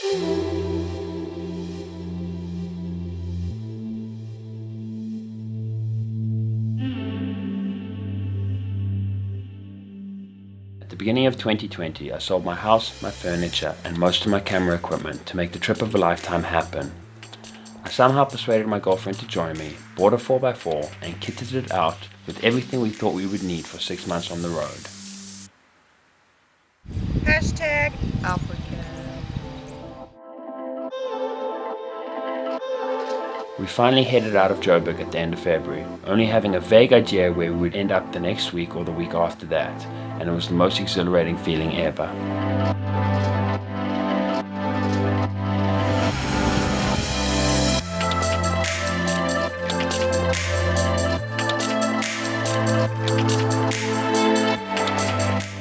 At the beginning of 2020, I sold my house, my furniture, and most of my camera equipment to make the trip of a lifetime happen. I somehow persuaded my girlfriend to join me, bought a 4x4, and kitted it out with everything we thought we would need for 6 months on the road. Hashtag Africa. We finally headed out of Joburg at the end of February, only having a vague idea where we would end up the next week or the week after that, and it was the most exhilarating feeling ever.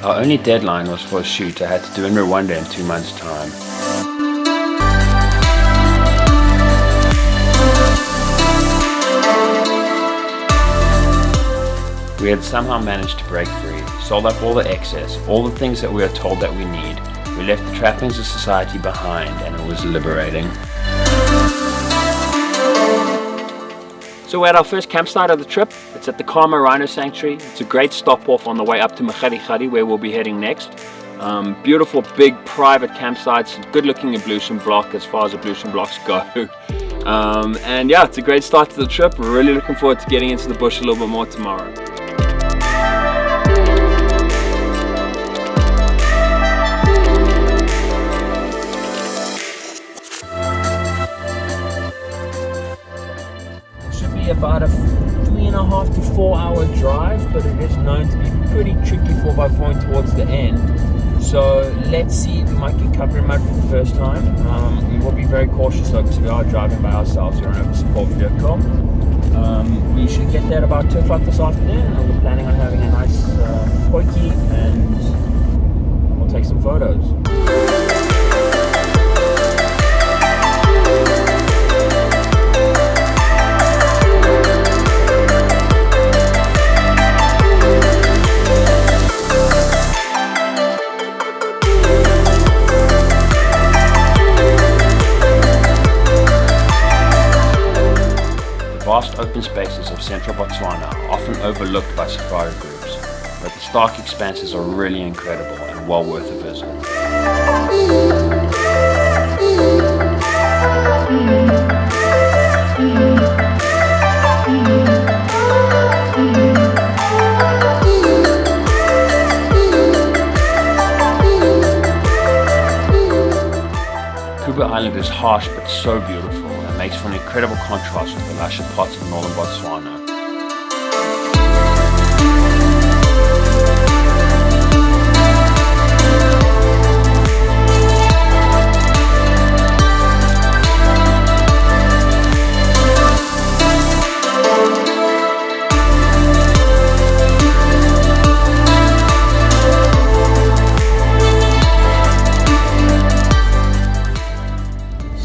Our only deadline was for a shoot I had to do in Rwanda in 2 months' time. We had somehow managed to break free, sold up all the excess, all the things that we are told that we need. We left the trappings of society behind, and it was liberating. So we're at our first campsite of the trip. It's at the Khama Rhino Sanctuary. It's a great stop off on the way up to Makgadikgadi, where we'll be heading next. Beautiful big private campsites, good looking ablution block as far as ablution blocks go. And yeah, it's a great start to the trip. We're really looking forward to getting into the bush a little bit more tomorrow. About a 3.5 to 4 hour drive, but it is known to be pretty tricky 4x4 towards the end. So let's see, we might get covered in mud for the first time. We will be very cautious though, because we are driving by ourselves. We don't have a support vehicle. We should get there about 2 o'clock this afternoon, and we're planning on having a nice potjie, and we'll take some photos. Vast open spaces of central Botswana are often overlooked by safari groups, but the stark expanses are really incredible and well worth a visit. Kubu Island is harsh but so beautiful. Makes for an incredible contrast with the lusher parts of northern Botswana.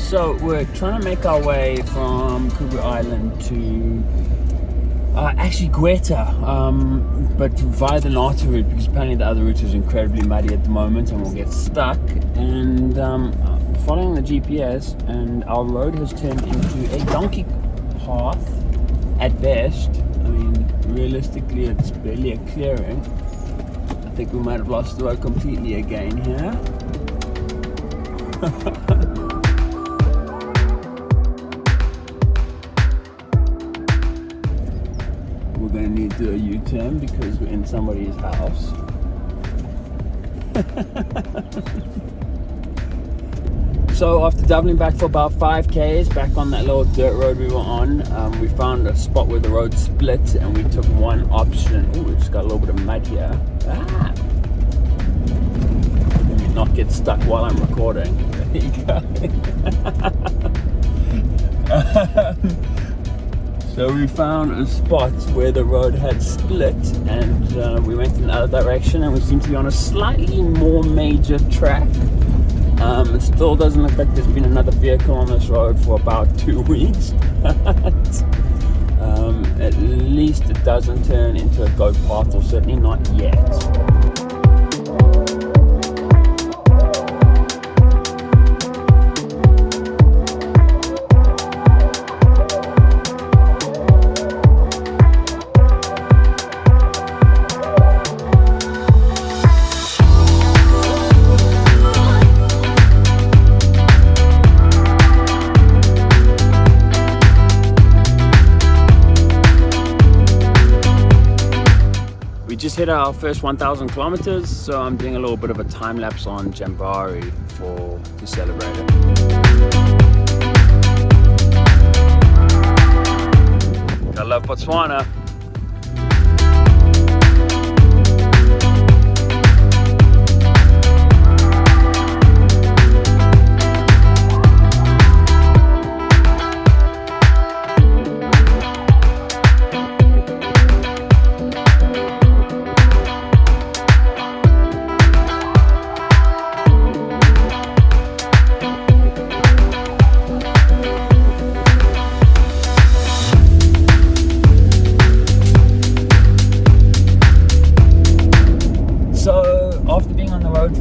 So we're trying to make our way from Kubu Island to actually Gweta, but via the Nata route, because apparently the other route is incredibly muddy at the moment and we'll get stuck. And following the GPS, and our road has turned into a donkey path at best. I mean, realistically it's barely a clearing. I think we might have lost the road completely again here. We're going to need to do a U-turn because we're in somebody's house. So after doubling back for about 5k's back on that little dirt road we were on, we found a spot where the road split and we took one option. Ooh, it's got a little bit of mud here. Let me not get stuck while I'm recording. There you go. So we found a spot where the road had split, and we went in the other direction, and we seem to be on a slightly more major track. It still doesn't look like there's been another vehicle on this road for about 2 weeks. At least it doesn't turn into a goat path, or certainly not yet. did our first 1,000 kilometers, so I'm doing a little bit of a time lapse on Jambari to celebrate it. I love Botswana.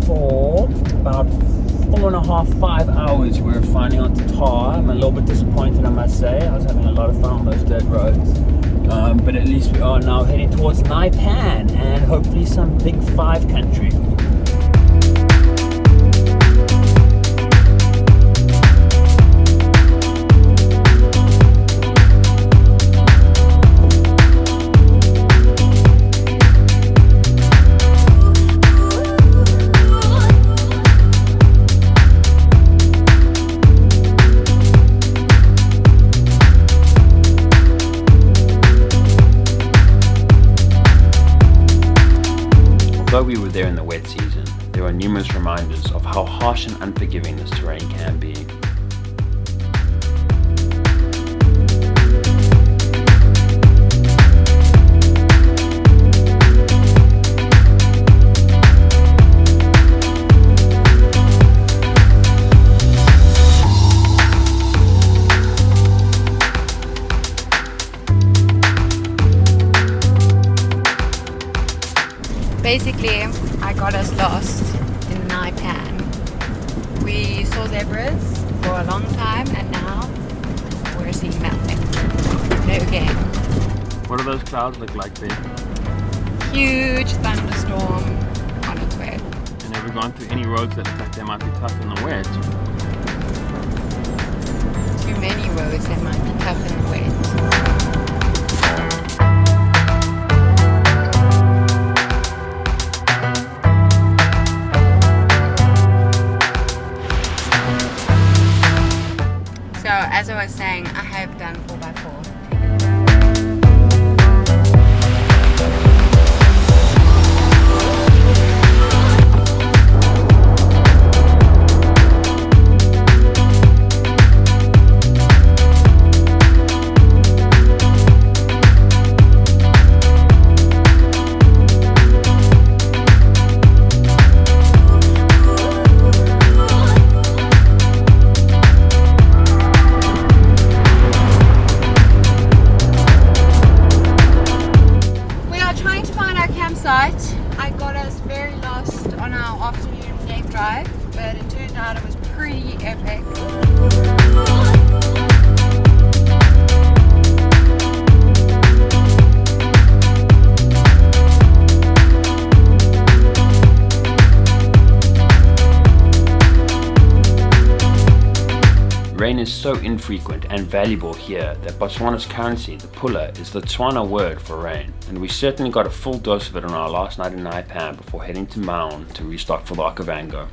For about 4.5, 5 hours, we're finally onto tar. I'm a little bit disappointed, I must say. I was having a lot of fun on those dirt roads, but at least we are now heading towards Nxai Pan and hopefully some big 5 country. Although we were there in the wet season, there were numerous reminders of how harsh and unforgiving this terrain can be. Basically, I got us lost in Nxai Pan. We saw zebras for a long time and now we're seeing nothing. No game. What do those clouds look like there? Huge thunderstorm on its way. And have we gone through any roads that look like they might be tough in the wet? Too many roads that might be tough in the wet. So, as I was saying, I have done 4x4. I got us very lost on our afternoon game drive, but it turned out it was pretty epic. Rain is so infrequent and valuable here that Botswana's currency, the pula, is the Tswana word for rain, and we certainly got a full dose of it on our last night in Nxai Pan before heading to Maun to restock for the Okavango.